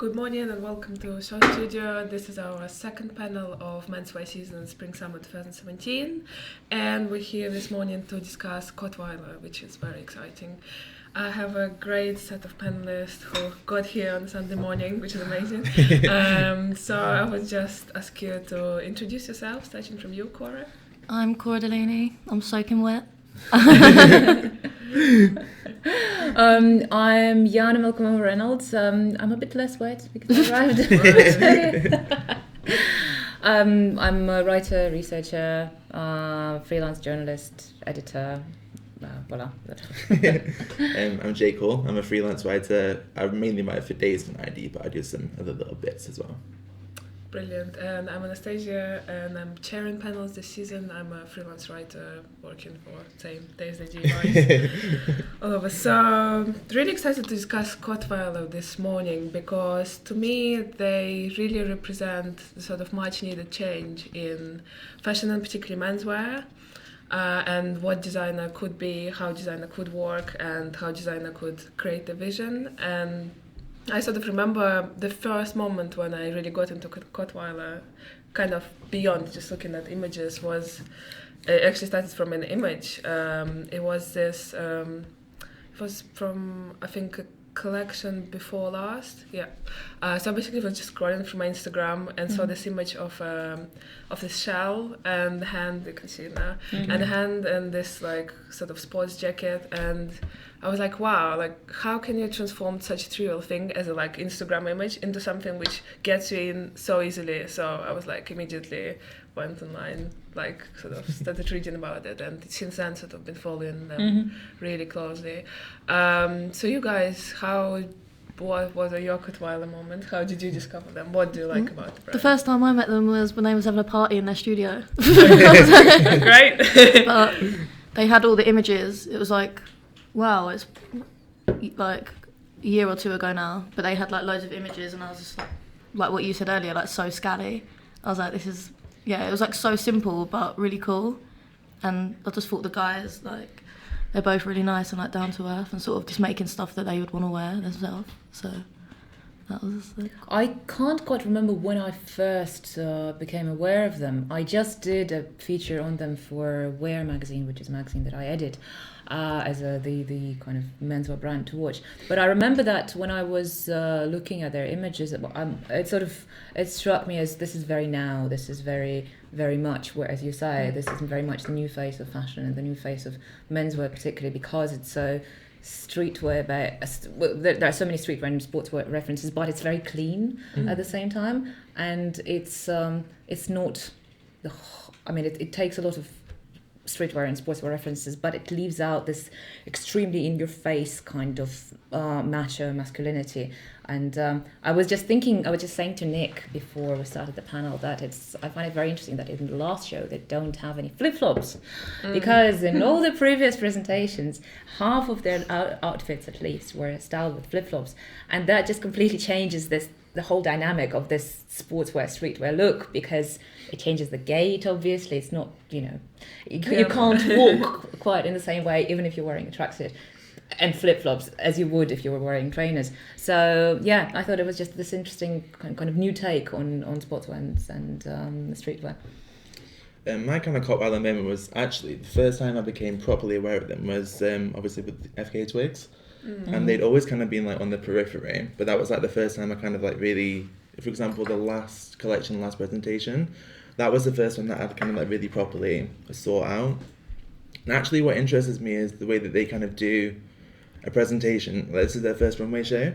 Good morning and welcome to Show Studio. This is our second panel of menswear season Spring Summer 2017, and we're here this morning to discuss Cottweiler, which is very exciting. I have a great set of panelists who got here on Sunday morning, which is amazing. So I would just ask you to introduce yourself, starting from you, Cora. I'm Cora Delaney. I'm soaking wet. I'm Jana Malcolm Reynolds. I'm a bit less wet because I arrived. I'm a writer, researcher, freelance journalist, editor. Voila. I'm Jay Cole. I'm a freelance writer. I mainly write for Days and ID, but I do some other little bits as well. Brilliant. And I'm Anastasiia, and I'm chairing panels this season. I'm a freelance writer working for same Days the G all of us. So really excited to discuss Cottweiler this morning because to me they really represent the sort of much needed change in fashion and particularly menswear. And what designer could be, how designer could work, and how designer could create a vision. And I sort of remember the first moment when I really got into Cottweiler, kind of beyond just looking at images, was it actually started from an image. It was this, it was from, I think, a collection before last. Yeah. So basically I was just scrolling through my Instagram and saw this image of this shell and the hand, you can see it now, and the hand and this like sort of sports jacket, and I was like, wow, like how can you transform such a trivial thing as a like Instagram image into something which gets you in so easily? So I was like immediately went online, like sort of started reading about it, and since then sort of been following them really closely. So you guys, what was your Cottweiler moment? How did you discover them? What do you like about the brand? The first time I met them was when they was having a party in their studio. Great. But they had all the images. It was like, wow, it's like a year or two ago now. But they had like loads of images, and I was just like what you said earlier, like so scally. I was like, this is, yeah, it was like so simple but really cool. And I just thought the guys, like, they're both really nice and like down to earth and sort of just making stuff that they would want to wear themselves. So that was I can't quite remember when I first became aware of them. I just did a feature on them for Wear magazine, which is a magazine that I edit, as the kind of menswear brand to watch. But I remember that when I was looking at their images, it struck me as this is very now. This is very, very much, where, as you say, this is very much the new face of fashion and the new face of menswear, particularly because it's so streetwear. There are so many streetwear and sportswear references, but it's very clean at the same time, and it's not. It takes a lot of streetwear and sportswear references, but it leaves out this extremely in-your-face kind of macho masculinity. And I was just saying to Nick before we started the panel that I find it very interesting that in the last show they don't have any flip-flops, because in all the previous presentations, half of their outfits at least were styled with flip-flops, and that just completely changes the whole dynamic of this sportswear, streetwear look, because it changes the gait, obviously. It's not, you can't walk quite in the same way, even if you're wearing a tracksuit and flip-flops, as you would if you were wearing trainers. So, yeah, I thought it was just this interesting kind of new take on sportswear and streetwear. My kind of Cottweiler moment was actually the first time I became properly aware of them was obviously with the FK Twigs. And they'd always kind of been like on the periphery, but that was like the first time I kind of like really, for example, the last collection, last presentation, that was the first one that I kind of like really properly sought out. And actually what interests me is the way that they kind of do a presentation. This is their first runway show,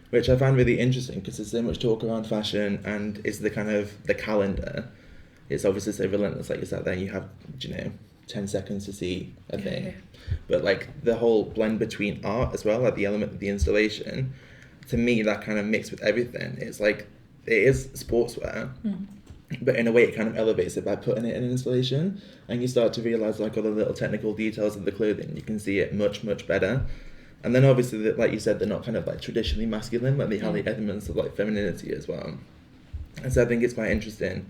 which I find really interesting because there's so much talk around fashion, and it's the kind of the calendar. It's obviously so relentless, like you said there, you have 10 seconds to see a thing. Yeah. But like the whole blend between art as well, like the element of the installation, to me that kind of mixed with everything. It's like, it is sportswear, but in a way it kind of elevates it by putting it in an installation, and you start to realise like all the little technical details of the clothing. You can see it much, much better. And then obviously, like you said, they're not kind of like traditionally masculine, like they have the elements of like femininity as well. And so I think it's quite interesting,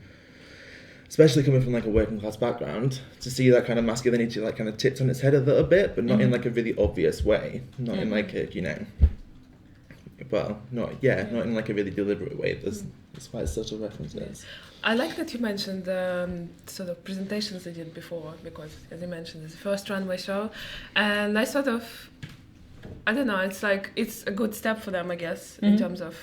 especially coming from like a working class background, to see that kind of masculinity like kind of tipped on its head a little bit, but not in like a really obvious way, not in like a, well, not in like a really deliberate way. There's quite subtle references. I like that you mentioned the sort of presentations they did before, because as you mentioned, it's the first runway show, and I sort of, I don't know, it's like it's a good step for them, I guess, in terms of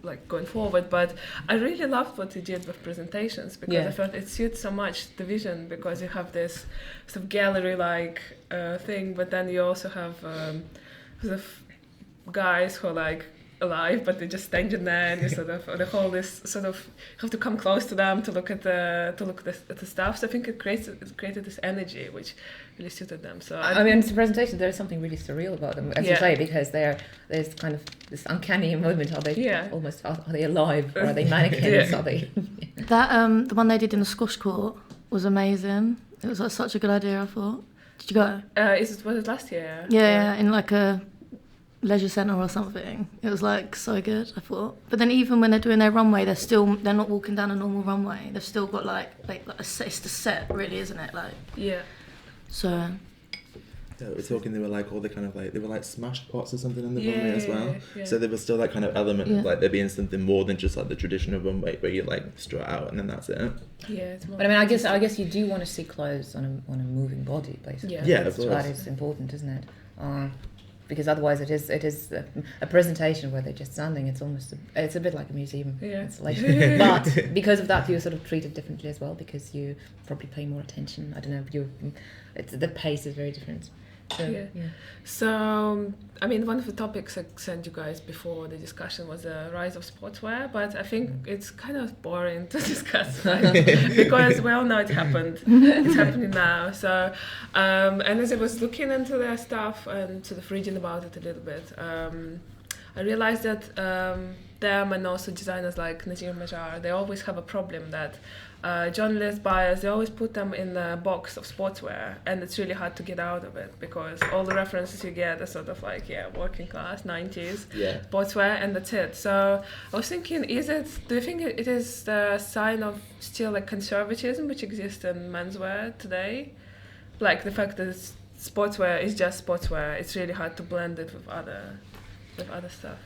like going forward. But I really loved what you did with presentations, because I felt it suits so much the vision, because you have this sort of gallery like thing, but then you also have sort of guys who are like alive, but they're just standing there, and you sort of the whole this sort of you have to come close to them to look at the stuff. So I think it created this energy which really suited them. So I mean, it's a presentation. There's something really surreal about them, as you say, because there's kind of this uncanny moment. Are they almost are they alive, or are they mannequins? Are they? That the one they did in the squash court was amazing. It was like such a good idea, I thought. Did you go? Was it last year? Yeah, in like a leisure centre or something. It was like so good, I thought. But then even when they're doing their runway, they're not walking down a normal runway. They've still got like it's the set, really, isn't it? Like so. Yeah, we're talking. They were like all the kind of like they were like smashed pots or something on the runway as well. Yeah. So there was still that kind of element of like there being something more than just like the traditional runway where you like strut out and then that's it. Yeah, it's more. But I mean, I guess you do want to see clothes on a moving body, basically. Yeah, of course. That is important, isn't it? Because otherwise it is a presentation where they're just standing. It's a bit like a museum installation. But because of that, you're sort of treated differently as well, because you probably pay more attention. I don't know. The pace is very different. So, I mean, one of the topics I sent you guys before the discussion was the rise of sportswear, but I think it's kind of boring to discuss, right? Because we all know it happened. It's happening now. So, and as I was looking into their stuff and sort of reading about it a little bit, I realized that them and also designers like Nazir Majar, they always have a problem that journalists, buyers, they always put them in the box of sportswear, and it's really hard to get out of it, because all the references you get are sort of like, working class, 90s, sportswear, and that's it. So I was thinking, do you think it is the sign of still like conservatism which exists in menswear today? Like the fact that sportswear is just sportswear, it's really hard to blend it with other stuff.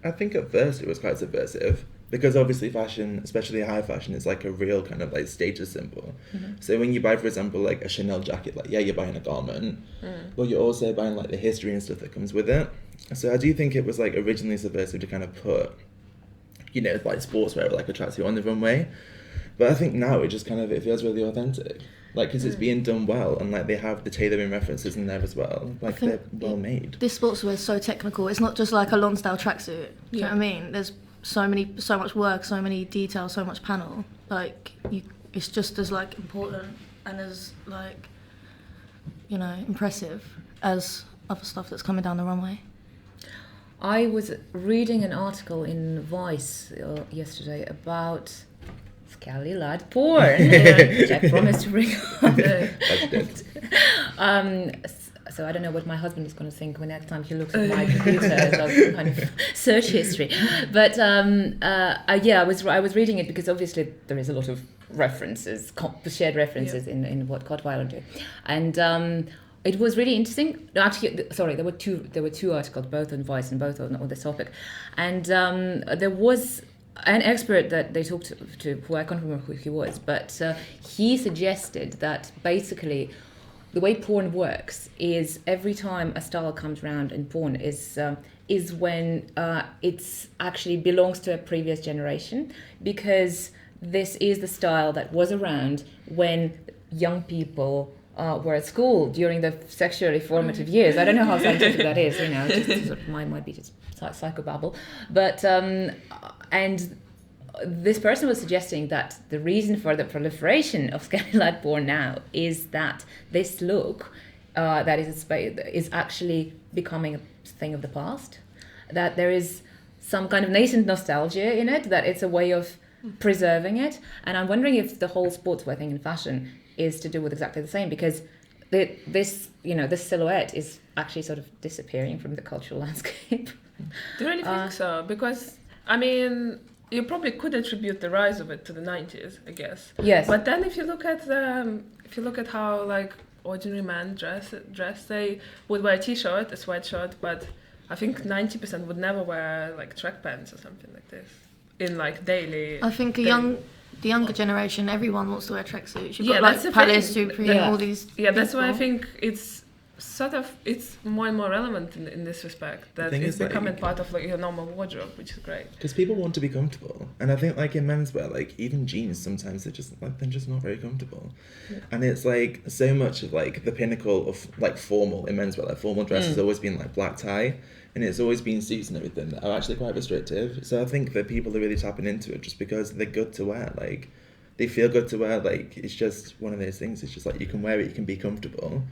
I think at first it was quite subversive, because obviously fashion, especially high fashion, is like a real kind of like status symbol. So when you buy, for example, like a Chanel jacket, like you're buying a garment, but you're also buying like the history and stuff that comes with it. So I do think it was like originally subversive to kind of put, like sportswear, like a tracksuit on the runway. But I think now it feels really authentic. Like, because it's being done well, and like they have the tailoring references in there as well. Like they're well made. This sportswear is so technical. It's not just like a Lonsdale tracksuit. Do you know what I mean? There's so much work, so many details, so much panel. Like it's just as like important and as like impressive as other stuff that's coming down the runway. I was reading an article in Vice yesterday about Scally lad porn, which I promised to bring up. So I don't know what my husband is going to think when next time he looks at my computer as kind of search history. But I was reading it because obviously there is a lot of references, shared references in what Cottweiler do, and it was really interesting. No, actually, sorry, there were two articles, both on Vice and both on this topic, and there was an expert that they talked to who I can't remember who he was, but he suggested that basically the way porn works is every time a style comes around in porn is when it's actually belongs to a previous generation, because this is the style that was around when young people were at school during the sexually formative years. I don't know how scientific that is, just sort of might be just psychobabble, but and this person was suggesting that the reason for the proliferation of skinny lad porn now is that this look that is actually becoming a thing of the past, that there is some kind of nascent nostalgia in it, that it's a way of preserving it. And I'm wondering if the whole sportswear thing in fashion is to do with exactly the same, because this silhouette is actually sort of disappearing from the cultural landscape. Do you really think so? Because I mean, you probably could attribute the rise of it to the 90s, I guess. Yes. But then if you look at how like ordinary men dress, they would wear a t-shirt, a sweatshirt, but I think 90% would never wear like track pants or something like this in like daily. I think the younger generation, everyone wants to wear tracksuits. You've Yeah, got that's like the Palace, thing. Supreme, Yeah. all these. Yeah, that's why I people. think it's more and more relevant in this respect, that thing it's is, like- becoming part of like your normal wardrobe, which is great. Because people want to be comfortable, and I think like in menswear, like even jeans sometimes they're just not very comfortable, and it's like so much of like the pinnacle of like formal in menswear, like formal dress has always been like black tie, and it's always been suits and everything that are actually quite restrictive. So I think that people are really tapping into it just because they're good to wear, like they feel good to wear. Like it's just one of those things. It's just like you can wear it, you can be comfortable.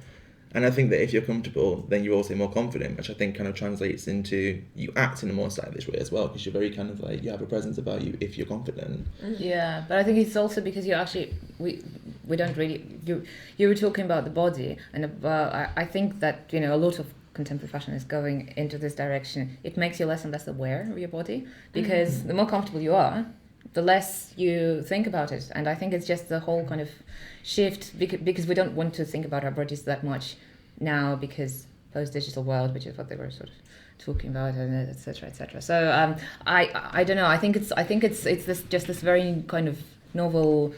And I think that if you're comfortable, then you're also more confident, which I think kind of translates into you act in a more stylish way as well, because you're very kind of like, you have a presence about you if you're confident. Yeah, but I think it's also because you actually we don't really you were talking about the body, and about I think that a lot of contemporary fashion is going into this direction. It makes you less and less aware of your body, because the more comfortable you are, the less you think about it. And I think it's just the whole kind of shift, because we don't want to think about our bodies that much now, because post-digital world, which is what they were sort of talking about, and etc. etc. So I don't know. I think it's this very kind of novel,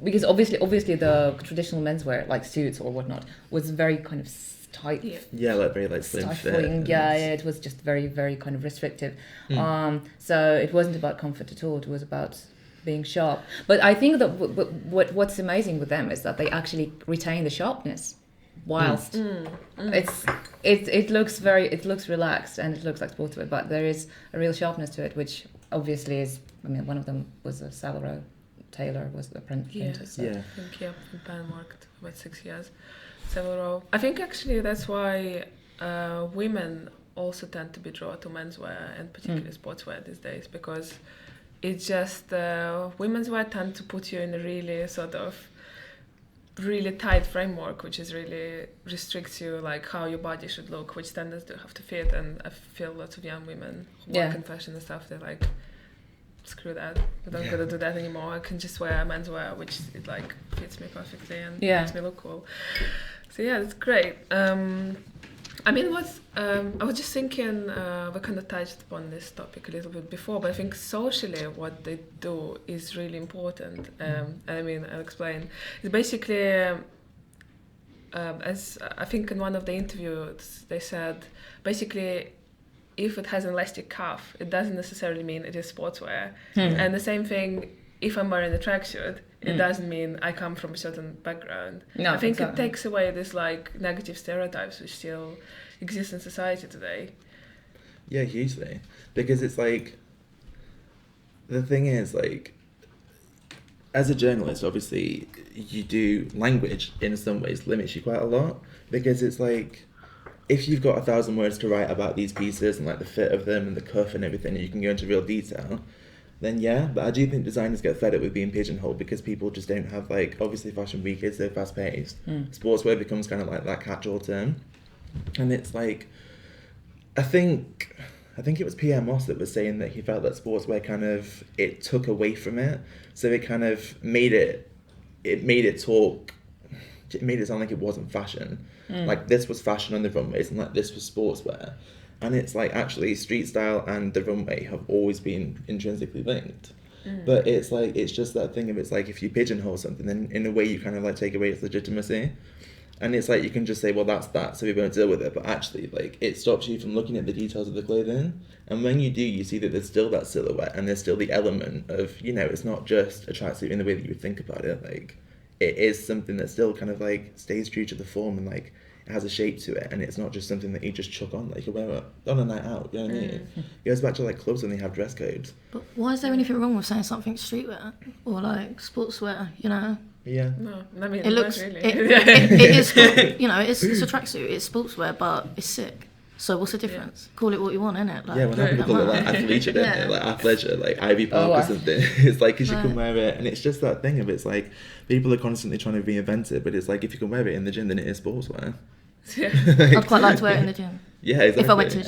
because obviously the traditional menswear like suits or whatnot was very kind of tight. Yeah, like very like slim fit. Stifling, yeah, it was just very, very kind of restrictive. So it wasn't about comfort at all. It was about being sharp. But I think that what's amazing with them is that they actually retain the sharpness, whilst it looks relaxed and it looks like sportswear, but there is a real sharpness to it, which obviously is. I mean, one of them was a Salero Taylor was the printer. So. Yeah. I think, in Panama for about 6 years. Several. I think actually that's why women also tend to be drawn to menswear and particularly sportswear these days, because it's just women's wear tend to put you in a really sort of really tight framework, which is really restricts you, like how your body should look, which standards do have to fit. And I feel lots of young women who work in fashion and stuff, they're like, screw that, I don't gotta do that anymore. I can just wear menswear, which it like fits me perfectly and makes me look cool. So yeah, it's great. I mean, I was just thinking, we kind of touched upon this topic a little bit before, but I think socially what they do is really important. I mean, I'll explain. It's basically, as I think in one of the interviews, they said, basically, if it has an elastic cuff, it doesn't necessarily mean it is sportswear. And the same thing, if I'm wearing a tracksuit, it doesn't mean I come from a certain background. No, I think exactly. it takes away this like negative stereotypes which still exist in society today. Yeah, hugely. Because it's like, the thing is, like, as a journalist, obviously, you do language in some ways limits you quite a lot, because it's like, if you've got 1,000 words to write about these pieces and like the fit of them and the cuff and everything, and you can go into real detail, then yeah. But I do think designers get fed up with being pigeonholed, because people just don't have, like, obviously Fashion Week is so fast paced. Sportswear becomes kind of like that catch-all term, and it's like, I think it was Pierre Moss that was saying that he felt that sportswear kind of, it took away from it, so it kind of made it sound like it wasn't fashion. Like this was fashion on the runways, and like this was sportswear. And it's like, actually, street style and the runway have always been intrinsically linked. But it's like, it's just that thing of, it's like, if you pigeonhole something, then in a way you kind of like take away its legitimacy. And it's like, you can just say, well, that's that, so we won't deal with it. But actually, like, it stops you from looking at the details of the clothing. And when you do, you see that there's still that silhouette, and there's still the element of, it's not just a tracksuit in the way that you would think about it. Like, it is something that still kind of like stays true to the form, and like, it has a shape to it, and it's not just something that you just chuck on, like you wear it on a night out, you know what I mean? It goes back to like clubs when they have dress codes. But why is there anything wrong with saying something streetwear or like sportswear? Yeah. No, I mean, It looks, not really. it is, it's a tracksuit, it's sportswear, but it's sick. So what's the difference? Call it what you want, innit? Like, Yeah, when people call it like athleisure, don't they? Like athleisure, like Ivy Park or something. It's like, because you can wear it, and it's just that thing of, it's like, people are constantly trying to reinvent it, but it's like, if you can wear it in the gym, then it is sportswear. Yeah. I'd quite like to wear it in the gym. Yeah, exactly. If I went to the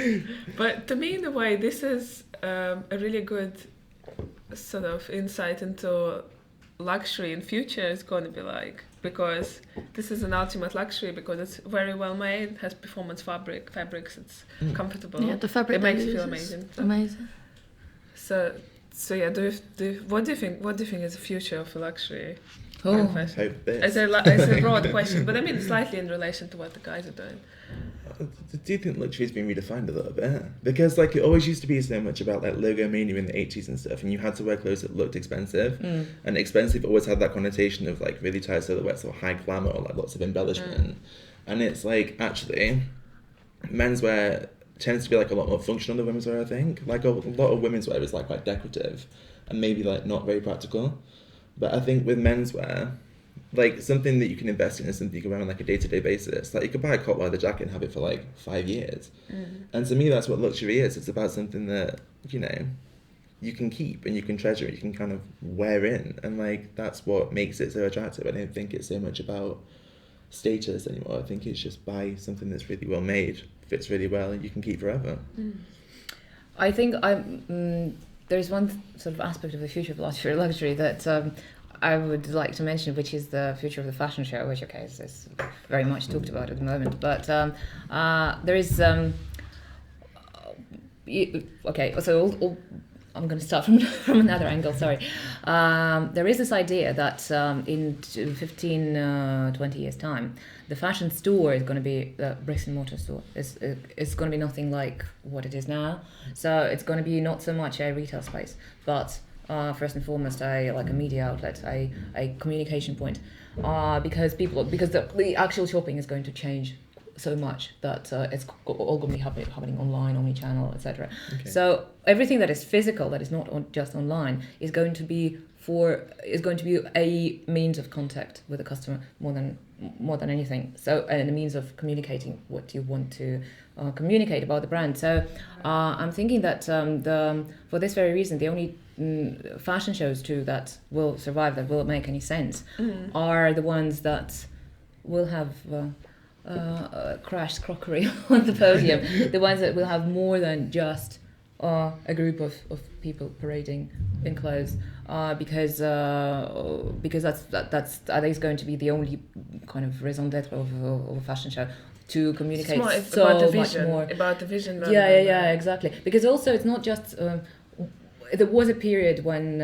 gym. But to me, in a way, this is a really good sort of insight into luxury in future is going to be like, because this is an ultimate luxury because it's very well made, has performance fabrics, it's comfortable. Yeah, the fabric it makes you feel amazing. Amazing. So yeah, what do you think is the future of luxury? Oh, Fashion? It's a broad question, but I mean slightly in relation to what the guys are doing. Do you think luxury's been redefined a little bit? Because like it always used to be so much about like logomania in the 80s and stuff, and you had to wear clothes that looked expensive, and expensive always had that connotation of like really tight silhouettes or high glamour or like lots of embellishment. And it's like actually menswear tends to be like a lot more functional than women's wear. I think like a lot of women's wear is like quite decorative and maybe like not very practical, but I think with menswear, like something that you can invest in is something you can wear on like a day-to-day basis. Like you could buy a Cottweiler jacket and have it for like 5 years. And to me that's what luxury is. It's about something that, you know, you can keep and you can treasure and you can kind of wear in, and like that's what makes it so attractive. I don't think it's so much about status anymore. I think it's just buy something that's really well made, fits really well, and you can keep forever. I think there's one sort of aspect of the future of luxury that I would like to mention, which is the future of the fashion show, which is very much talked about at the moment. But there is I'm going to start from another angle. Sorry, there is this idea that in 15, 20 years' time, the fashion store is going to be the bricks and mortar store. It's going to be nothing like what it is now. So it's going to be not so much a retail space, but first and foremost a media outlet, a communication point, because the actual shopping is going to change so much that it's all going to be happening online, omni-channel, etc. Okay. So everything that is physical, that is not just online, is going to be a means of contact with the customer more than anything. So, and a means of communicating what you want to communicate about the brand. So I'm thinking that for this very reason, the only fashion shows too that will survive, that will make any sense, are the ones that will have crashed crockery on the podium. The ones that will have more than just a group of people parading in clothes, because that's I think is going to be the only kind of raison d'être of a fashion show, to communicate much more about the vision. Yeah, exactly. Because also it's not just. There was a period when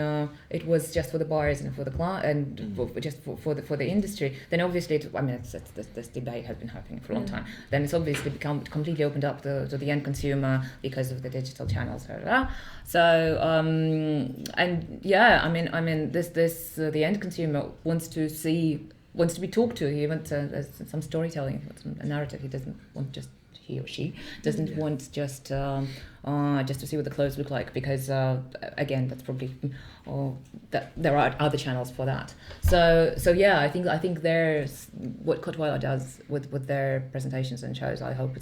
it was just for the buyers and for the client and for the industry. Then obviously, this debate has been happening for a long time. Then it's obviously become completely opened up to the end consumer because of the digital channels. So the end consumer wants to be talked to. He wants some storytelling, a narrative. He doesn't want just. He or she doesn't want just to see what the clothes look like, because again, that's probably that there are other channels for that. So yeah, I think there's what Cottweiler does with their presentations and shows. I hope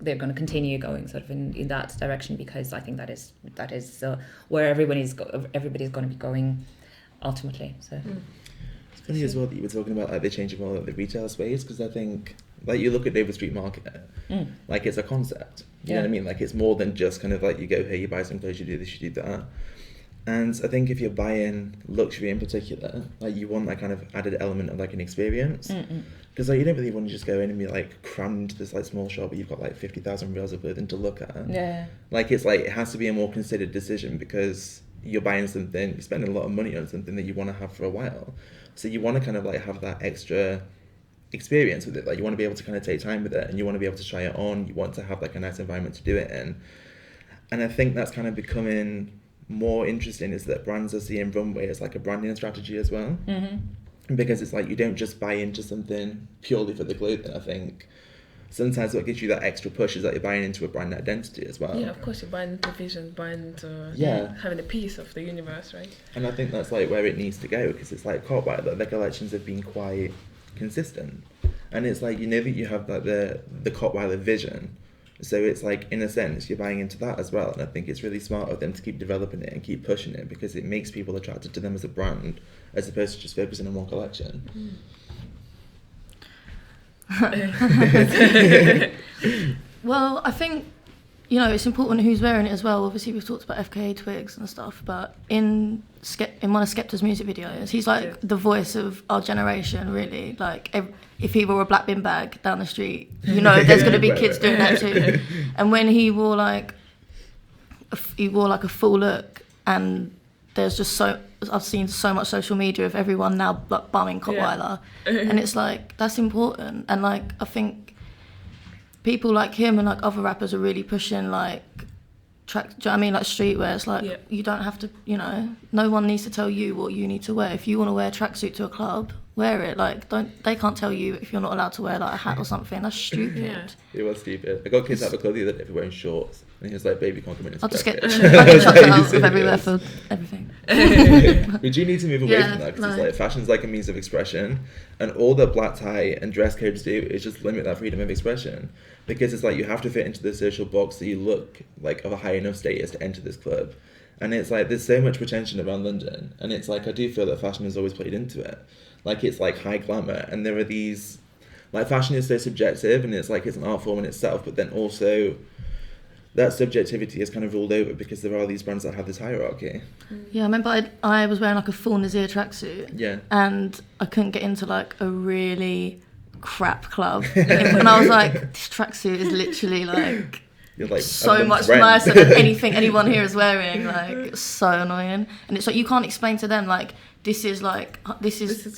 they're gonna continue going sort of in that direction, because I think that is where everybody's going to be going ultimately. So. It's funny as well that you were talking about like the change of all of the retail space, because I think like you look at Dover Street Market, like it's a concept. You know what I mean? Like it's more than just kind of like you go here, you buy some clothes, you do this, you do that. And I think if you're buying luxury in particular, like you want that kind of added element of like an experience. Because like you don't really want to just go in and be like crammed into this like small shop where you've got like 50,000 reels of clothing to look at. Yeah. Like it's like it has to be a more considered decision, because you're buying something, you're spending a lot of money on something that you want to have for a while. So you want to kind of like have that extra experience with it. Like you want to be able to kind of take time with it, and you want to be able to try it on. You want to have like a nice environment to do it in. And I think that's kind of becoming more interesting, is that brands are seeing runway as like a branding strategy as well. Because it's like you don't just buy into something purely for the clothing. I think sometimes what gives you that extra push is that you're buying into a brand identity as well. Yeah, of course, you're buying into vision, buying into having a piece of the universe, right? And I think that's like where it needs to go, because it's like Cottweiler, their collections have been quite consistent, and it's like, you know, that you have like the Cottweiler vision, so it's like in a sense you're buying into that as well. And I think it's really smart of them to keep developing it and keep pushing it, because it makes people attracted to them as a brand, as opposed to just focusing on one collection. Well, I think you know, it's important who's wearing it as well. Obviously, we've talked about FKA Twigs and stuff, but in one of Skepta's music videos, he's like the voice of our generation, really. Like, if he wore a black bin bag down the street, you know, there's going to be kids doing that too. And when he wore like a full look, and there's just I've seen so much social media of everyone now like bumming Cottweiler, and it's like, that's important. And like, I think people like him and like other rappers are really pushing like do you know what I mean, like streetwear. It's like, you don't have to, you know, no one needs to tell you what you need to wear. If you want to wear a tracksuit to a club, wear it. Like, they can't tell you if you're not allowed to wear like a hat or something. That's stupid. It was stupid. I got kids out of the club the other day for wearing shorts, and he was like, "Baby, can't come in." I'll just get chucked out of everywhere for everything. We do need to move away from that, because it's like fashion's like a means of expression, and all that black tie and dress codes do is just limit that freedom of expression, because it's like you have to fit into the social box that you look like of a high enough status to enter this club. And it's like, there's so much pretension around London, and it's like, I do feel that fashion has always played into it. Like, it's like high glamour, and there are these, like, fashion is so subjective, and it's like, it's an art form in itself, but then also that subjectivity is kind of ruled over because there are these brands that have this hierarchy. Yeah, I remember I was wearing like a full Nazir tracksuit. Yeah. And I couldn't get into like a really crap club. And I was like, this tracksuit is literally like, You're like so much nicer than anything anyone here is wearing. Like, so annoying. And it's like, you can't explain to them like, this is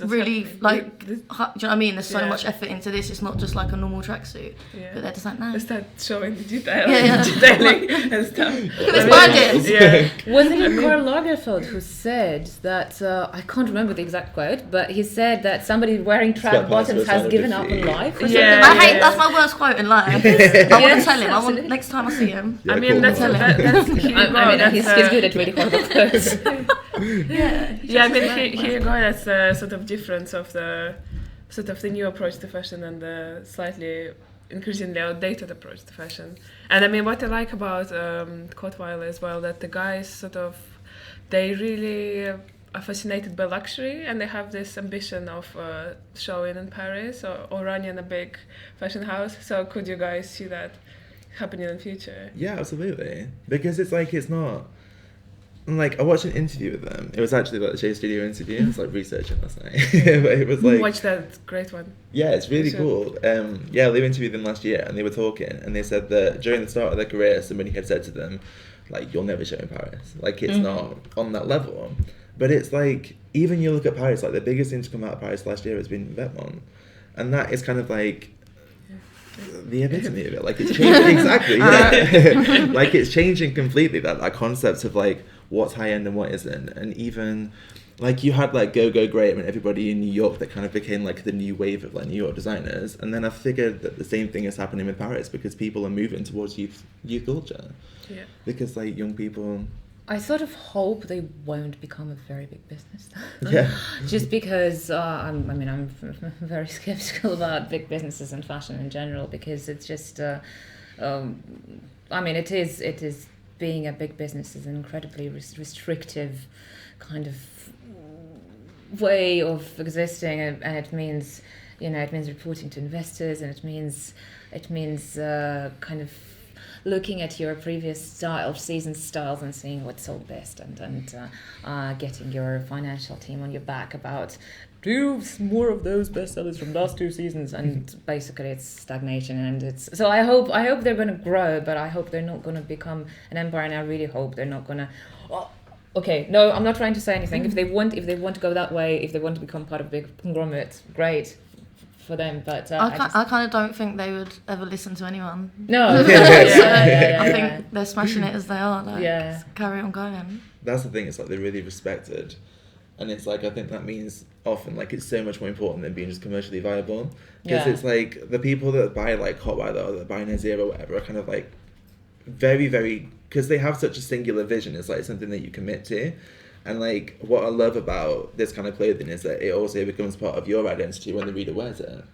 really happening. Do you know what I mean? There's so much effort into this. It's not just like a normal tracksuit. Yeah. But they're just like, no. They start showing the detail, detailing and stuff. It's bargains. Wasn't it Karl Lagerfeld who said that, I can't remember the exact quote, but he said that somebody wearing track bottoms has given up on life or something? That's my worst quote in life. I want to tell him. Next time I see him. I mean, that's he's good at really horrible quotes. I mean, here you go. That's a sort of difference of the new approach to fashion and the slightly increasingly outdated approach to fashion. And I mean, what I like about Cottweiler as well, that the guys they really are fascinated by luxury, and they have this ambition of showing in Paris or running a big fashion house. So could you guys see that happening in the future? Yeah, absolutely. Because it's like, it's not... Like, I watched an interview with them. It was actually like the J Studio interview. I was like researching last night. But it was like... Watch that great one. Yeah, it's really cool. They interviewed them last year, and they were talking, and they said that during the start of their career, somebody had said to them, like, you'll never show in Paris. Like, it's not on that level. But it's like, even you look at Paris, like, the biggest thing to come out of Paris last year has been Vetements. And that is kind of like... the epitome of it. Like, it's changing. Exactly, yeah. Like, it's changing completely, that concept of like what's high end and what isn't. And even like, you had like Go Graham and everybody in New York that kind of became like the new wave of like New York designers. And then I figured that the same thing is happening with Paris, because people are moving towards youth culture. Yeah. Because like young people... I sort of hope they won't become a very big business. Yeah. Just because I'm very skeptical about big businesses and fashion in general, because it's just it is being a big business is an incredibly restrictive kind of way of existing, and it means reporting to investors, and it means kind of looking at your previous season styles and seeing what sold best, and getting your financial team on your back about do more of those bestsellers from last 2 seasons, and basically it's stagnation. And it's so I hope they're going to grow, but I hope they're not going to become an empire, and I really hope they're not going to. Okay, no, I'm not trying to say anything. If they want to go that way, if they want to become part of a big conglomerate, great for them. But I kind of don't think they would ever listen to anyone. No. I think they're smashing it as they are. Like, carry on going. That's the thing. It's like they're really respected, and it's like, I think that means often like it's so much more important than being just commercially viable. Because it's like the people that buy like Cottweiler or that buy Nazir or whatever are kind of like very, very, because they have such a singular vision. It's like something that you commit to. And like, what I love about this kind of clothing is that it also becomes part of your identity when the reader wears it.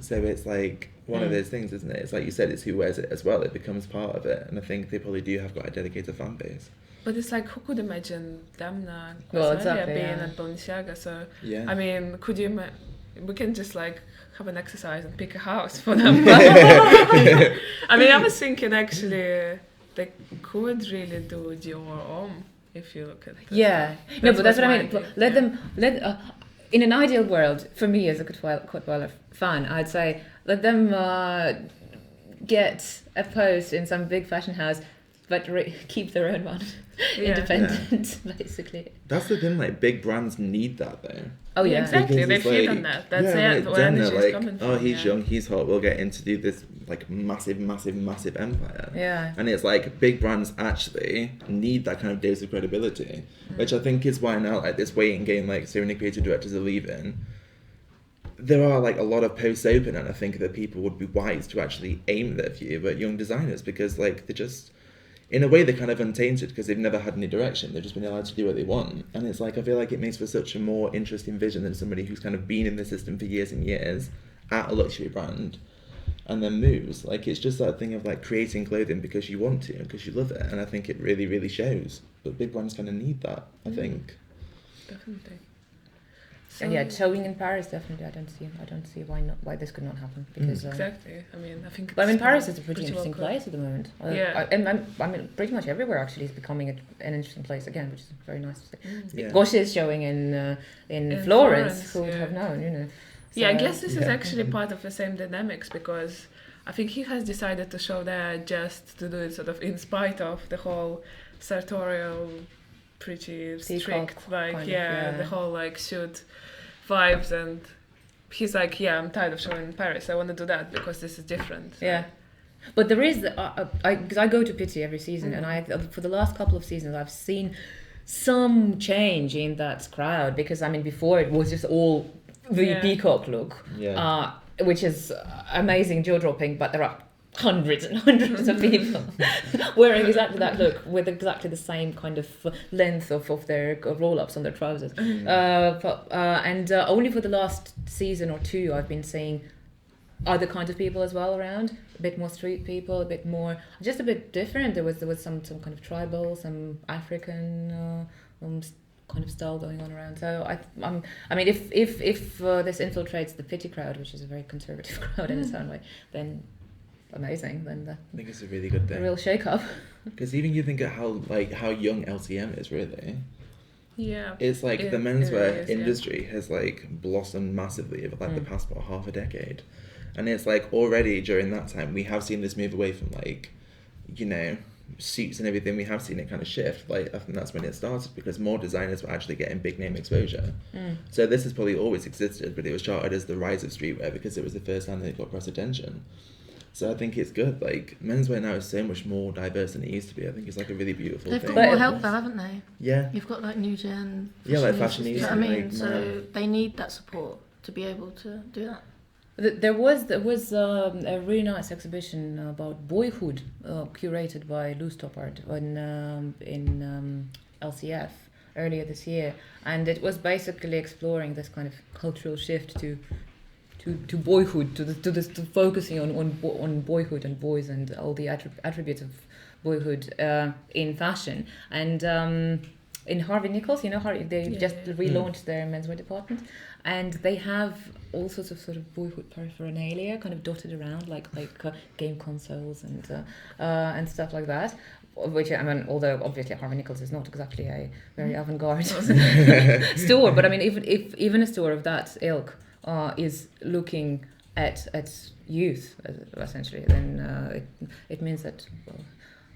So it's like one of those things, isn't it? It's like you said, it's who wears it as well. It becomes part of it. And I think they probably do have got a dedicated fan base. But it's like, who could imagine Damna exactly, being at Balenciaga? So, I mean, could you we can just like have an exercise and pick a house for them. I mean, I was thinking actually they could really do Dior Homme if you look at it. Yeah, no, but that's what I mean. idea. Let in an ideal world, for me as a Cottweiler fan, I'd say let them get a post in some big fashion house, but keep their own one, independent, basically. That's the thing, like, big brands need that, though. Oh, yeah. Exactly, Because they it's feed like- on that. That's yeah, it, like, where energy Jenna, is like, coming from. oh, he's yeah. young, he's hot, we'll get him to do this, like, massive empire. Yeah. And it's like, big brands actually need that kind of dose of credibility, which I think is why now, like, this waiting game, like, so many creative directors are leaving. There are, like, a lot of posts open, and I think that people would be wise to actually aim their view at young designers, because, like, they're just, in a way, they're kind of untainted because they've never had any direction. They've just been allowed to do what they want. And it's like, I feel like it makes for such a more interesting vision than somebody who's kind of been in the system for years and years at a luxury brand and then moves. Like, it's just that thing of, like, creating clothing because you want to, because you love it. And I think it really, really shows. But big brands kind of need that, I think. Definitely. And yeah, showing in Paris, definitely. I don't see why this could not happen, because Exactly. I mean, I think. but I mean, it's Paris is a pretty well interesting put. place at the moment. Yeah. I mean, pretty much everywhere actually is becoming an interesting place again, which is very nice to see. Yeah. Gauche is showing in In Florence. Florence, Who would yeah. have known, you know? Yeah, I So- guess this is actually part of the same dynamics, because I think he has decided to show there just to do it sort of in spite of the whole sartorial, pretty Peacock strict, like, kind of, yeah, the whole like shoot vibes, and he's like, yeah, I'm tired of showing in Paris. I want to do that because this is different. Yeah. But there is, because I go to Pitti every season, and for the last couple of seasons, I've seen some change in that crowd, because I mean, before it was just all the peacock look, Yeah. which is amazing, jaw dropping, but there are hundreds and hundreds of people wearing exactly that look with exactly the same kind of length of their roll-ups on their trousers. And only for the last season or two, I've been seeing other kinds of people as well around, a bit more street people, a bit more, just a bit different. There was some kind of tribal, some African kind of style going on around. So I mean, if this infiltrates the Pitti crowd, which is a very conservative crowd in its own way, then amazing. Then I think it's a really good the thing. real shake-up. Because even you think of how young LCM is, really. Yeah. It's like It the menswear really is, yeah. industry has like blossomed massively over like the past half a decade, and it's like already during that time we have seen this move away from like, you know, suits and everything. We have seen it kind of shift. Like, I think that's when it started, because more designers were actually getting big name exposure. So this has probably always existed, but it was charted as the rise of streetwear because it was the first time that it got press attention. So I think it's good. Like, menswear now is so much more diverse than it used to be. I think it's like a really beautiful They've thing. got more help though, haven't they? Yeah. You've got like new gen. Yeah, like fashionistas, fashionistas, you know what I mean? like, So they need that support to be able to do that. There was a really nice exhibition about boyhood, curated by Lou Stoppard in LCF earlier this year, and it was basically exploring this kind of cultural shift to boyhood, to focusing on boyhood and boys and all the attributes of boyhood in fashion. And in Harvey Nichols, you know, they just relaunched their menswear department, and they have all sorts of sort of boyhood paraphernalia kind of dotted around, like game consoles and stuff like that. Which, I mean, although obviously Harvey Nichols is not exactly a very avant-garde store, but I mean, even a store of that ilk is looking at youth essentially, then it means that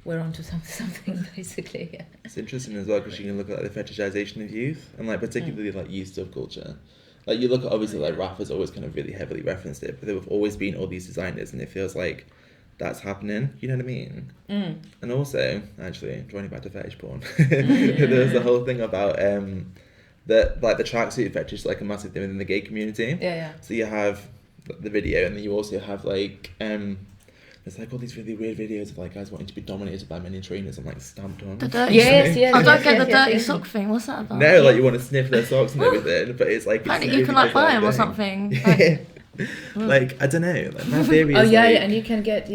we're onto something basically. Yeah. It's interesting as well because you can look at like, the fetishization of youth, and like particularly like youth subculture. Like you look at obviously like rap has always kind of really heavily referenced it, but there have always been all these designers, and it feels like that's happening. You know what I mean? And also, actually, drawing it back to fetish porn, there's the whole thing about that like the tracksuit fetish is like a massive thing within the gay community. Yeah. So you have the video, and then you also have like there's like all these really weird videos of like guys wanting to be dominated by many trainers and like stamped on. The dirty Yes. I don't get the yes, dirty yes. sock thing. What's that about? No, like you want to sniff their socks and everything, but it's like Apparently you can like buy them or something. Like I don't know. Like, my theory is Oh yeah, like, and you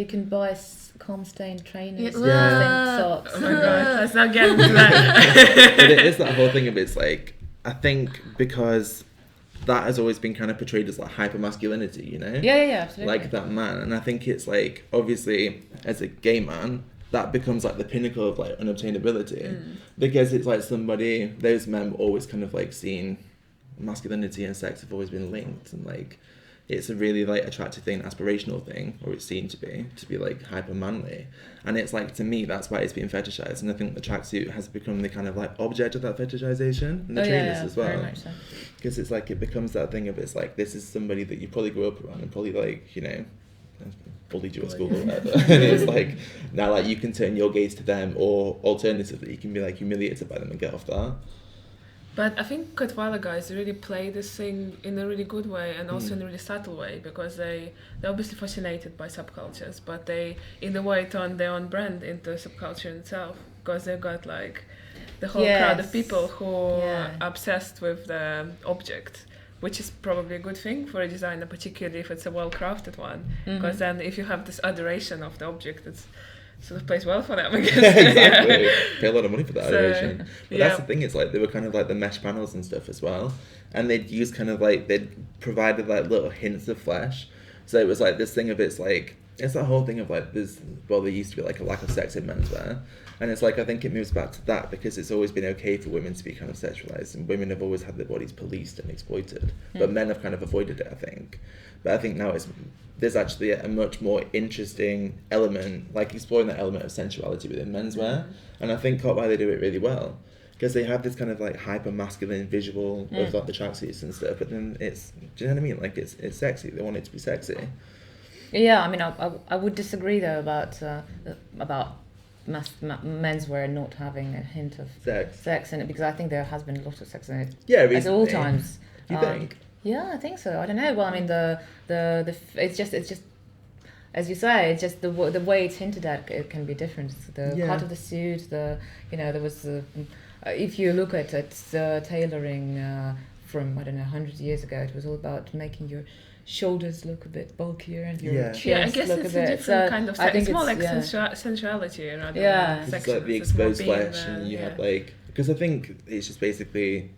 can buy calm stained trainers, Yeah. socks. Oh my god, let's not get into that. but it is that whole thing of it's like I think because that has always been kind of portrayed as like hyper masculinity, you know? Yeah, absolutely. Like that man. And I think it's like, obviously, as a gay man, that becomes like the pinnacle of like unobtainability. Because it's like somebody, those men were always kind of like seen, masculinity and sex have always been linked, and like it's a really like attractive thing, aspirational thing, or it's seen to be like hyper manly. And it's like, to me, that's why it's being fetishized. And I think the tracksuit has become the kind of like object of that fetishization, and the trainers as well. Very much so. Because it's like, it becomes that thing of, it's like, this is somebody that you probably grew up around and probably like, you know, bullied you at school or whatever. And it's like, now like you can turn your gaze to them, or alternatively you can be like humiliated by them and get off that. But I think Cottweiler guys really play this thing in a really good way, and also in a really subtle way, because they're obviously fascinated by subcultures, but they in a way turn their own brand into subculture itself, because they've got like the whole crowd of people who are obsessed with the object, which is probably a good thing for a designer, particularly if it's a well-crafted one, because then if you have this adoration of the object, it's sort of plays well for them, I guess. Exactly. Pay a lot of money for that adoration. But that's the thing, it's like they were kind of like the mesh panels and stuff as well, and they'd use kind of like, they'd provided like little hints of flesh. So it was like this thing of, it's like, it's that whole thing of like, there used to be like a lack of sex in menswear, and it's like, I think it moves back to that, because it's always been okay for women to be kind of sexualized, and women have always had their bodies policed and exploited, but men have kind of avoided it, I think. But I think now there's actually a much more interesting element, like exploring that element of sensuality within menswear, and I think Cottweiler do it really well, because they have this kind of like hyper masculine visual of like the tracksuits and stuff, but then it's, do you know what I mean? Like it's sexy. They want it to be sexy. Yeah, I mean, I would disagree though about menswear not having a hint of sex in it, because I think there has been a lot of sex in it. Yeah, at all times. You think? Yeah, I think so. I don't know. Well, I mean, the it's just as you say, it's just the way it's hinted at. It can be different. The cut of the suit, there was if you look at it, tailoring from 100 years ago, it was all about making your shoulders look a bit bulkier and your chest I guess look it's a bit. A different kind of sex. It's more like yeah. sensuality rather Yeah. than It's sex. like the exposed flesh, and you have like, because I think it's just basically,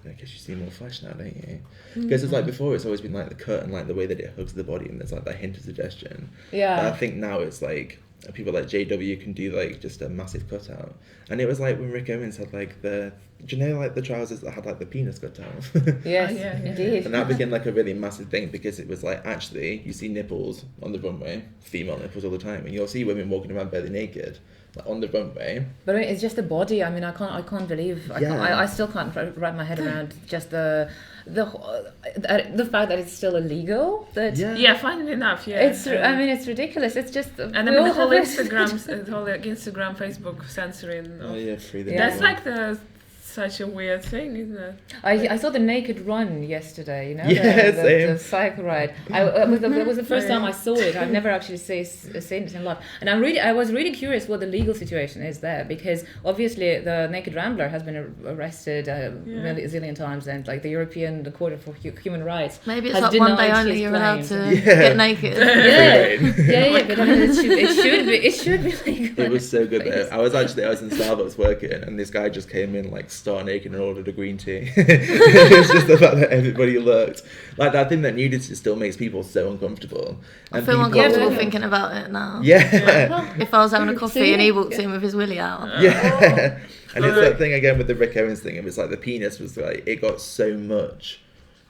I guess you see more flesh now, don't you? Because it's like before, it's always been like the cut and like the way that it hugs the body, and there's like that hint of suggestion. Yeah. But I think now it's like people like JW can do like just a massive cutout, and it was like when Rick Owens had like do you know like the trousers that had like the penis cut out? Yes, indeed. And that became like a really massive thing, because it was like, actually you see nipples on the runway, female nipples all the time, and you'll see women walking around barely naked on the runway. But I mean, it's just the body. I mean, I can't believe. I still can't wrap my head around just the fact that it's still illegal. Funnily enough, It's I mean, it's ridiculous. It's just and I mean the whole Instagram, Facebook censoring. Free the That's like such a weird thing, isn't it? I saw the Naked Run yesterday, same. the cycle ride. It was the first time I saw it. I've never actually seen it in live, and I was really curious what the legal situation is there, because obviously the Naked Rambler has been arrested a zillion times, and like the European Court for Human Rights. Maybe it's like one day only you're allowed to get naked. But I mean, it should be legal. It was so good though. I was in Starbucks working, and this guy just came in like stark naked and ordered a green tea. It was just the fact that everybody looked like that thing, that nudity still makes people so uncomfortable. And I feel uncomfortable thinking about it now. Yeah. If I was having a coffee and he walked in with his willy out. Yeah. And it's that thing again with the Rick Owens thing. It was like the penis was like, it got so much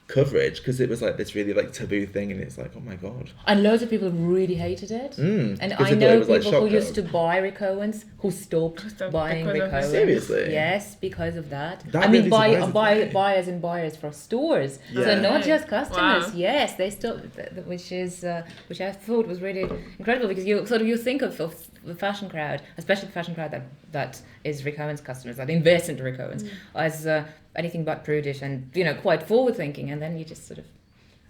coverage because it was like this really like taboo thing, and it's like, oh my god. And loads of people really hated it. And I know people who used to buy Rick Owens who stopped buying Rick Owens. Seriously? Yes, because of that. That I mean, really buyers and buyers for stores. Yeah. So not just customers. Wow. Yes, they stopped, which I thought was really incredible, because you think of the fashion crowd, especially the fashion crowd that is Rick Owens customers, that invest into Rick Owens, as anything but prudish and quite forward thinking, and then you just sort of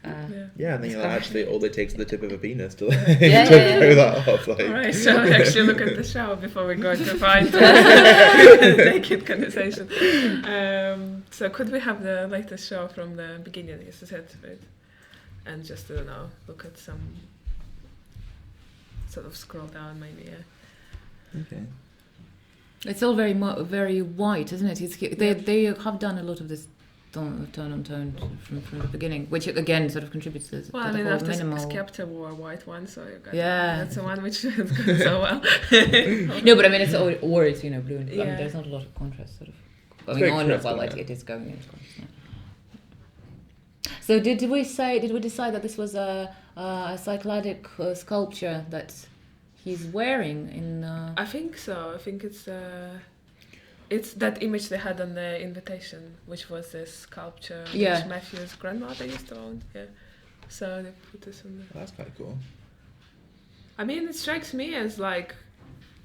and then you're like, actually all it takes is the tip of a penis to throw that off. Like. Alright, so actually look at the show before we go to find naked conversation. So could we have the latest show from the beginning, as I said, and just, I don't know, look at some, sort of scroll down maybe, Okay. It's all very white, isn't it? They have done a lot of this tone on tone from the beginning, which again sort of contributes to Well, the I mean, whole after minimal. Skepta wore a white one, so you got Yeah. that's the one which is going so well. No, but I mean, it's blue and blue. I Yeah. mean, there's not a lot of contrast sort of going very on. crisp, Well, isn't it is going into contrast now. So did we decide that this was a cycladic sculpture that he's wearing in? I think so. I think it's that image they had on the invitation, which was this sculpture Yeah. which Matthew's grandmother used to own. Yeah. So they put this on there. That's quite cool. I mean, it strikes me as like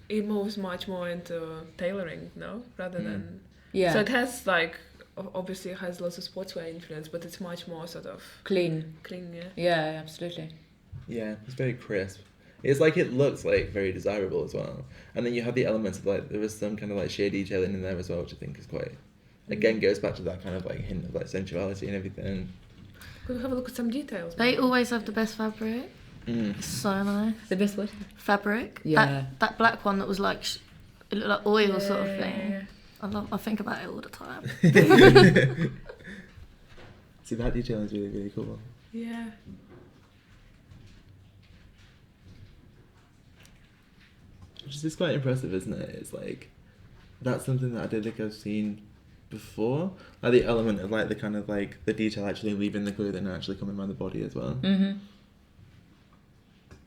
it moves much more into tailoring, no, rather than. Yeah. So it has like obviously it has lots of sportswear influence, but it's much more sort of Clean. Yeah. Yeah, absolutely. Yeah, it's very crisp. It's like it looks like very desirable as well. And then you have the elements of like there was some kind of like sheer detailing in there as well, which I think is quite again goes back to that kind of like hint of like sensuality and everything. Could we have a look at some details? They always have the best fabric. It's so nice. The best what? Fabric. Yeah. That black one that was like it looked like oil sort of thing. Yeah. I think about it all the time. See, that detailing is really, really cool. Yeah. Which is just quite impressive, isn't it? It's like that's something that I don't think I've seen before. Like the element of like the kind of like the detail actually leaving the clothing and actually coming around the body as well. Mm-hmm.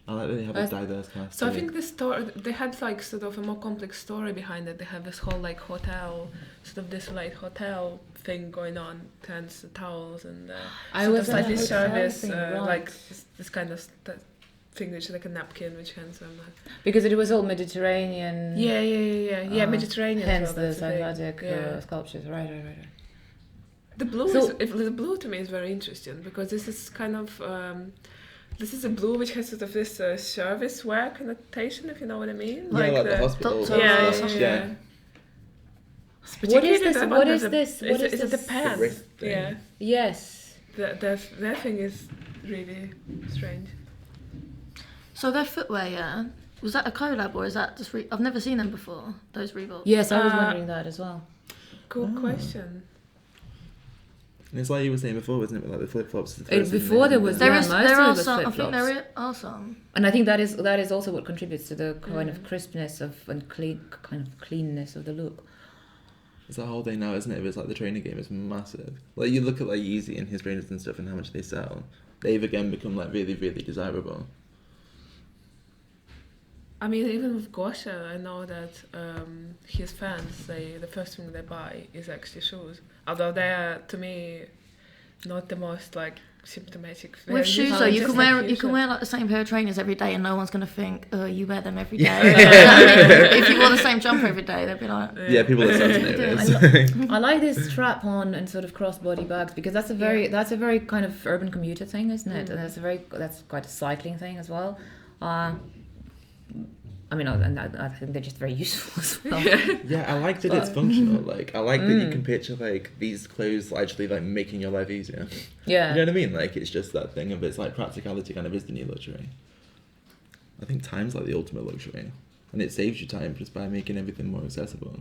I like that they have a diverse cast. So I too. think the story they had like sort of a more complex story behind it. They have this whole like hotel, sort of this like hotel thing going on, hence the towels and I sort was of at a slightly hotel service, thing, right. like this kind of thing which is like a napkin which hands them. Because it was all Mediterranean. Yeah, Mediterranean. Hence as the well, that's the cycladic thing. Yeah. sculptures. Right. The blue So- the blue to me is very interesting because this is kind of this is a blue which has sort of this service wear connotation, if you know what I mean. yeah, like the hospital. doctor- Yeah. What is Particularly this? the What one is with this? the- What is is it the this? pants? wrist thing. Yeah, Yes. that thing is really strange. So their footwear, yeah. Was that a collab or is that just? I've never seen them before. Those Reeboks. Yes, I was wondering that as well. Cool question. And it's like you were saying before, wasn't it? With like the flip flops. Before there was- There Yeah, is. most There of it are was some. I think flip-flops. there are some. And I think that is also what contributes to the kind of crispness of and cleanness of the look. It's that whole thing now, isn't it? It's like the trainer game is massive. Like you look at like Yeezy and his trainers and stuff and how much they sell. They've again become like really, really desirable. I mean, even with Gosha, I know that his fans the first thing they buy is actually shoes. Although they are, to me, not the most like symptomatic. They're With shoes, usually though, you just can like wear usual. like the same pair of trainers every day, and no one's gonna think, "Oh, you wear them every day." Like, you know what I mean? If you wore the same jumper every day, they'd be like, Yeah, people are starting to notice. I like this strap-on and sort of crossbody bags because that's a very kind of urban commuter thing, isn't it? And that's quite a cycling thing as well. I mean, I think they're just very useful as well. Yeah, I like that it's functional. Like, I like that you can picture like these clothes actually like making your life easier. Yeah. You know what I mean? Like, it's just that thing of it's like practicality kind of is the new luxury. I think time's like the ultimate luxury, and it saves you time just by making everything more accessible.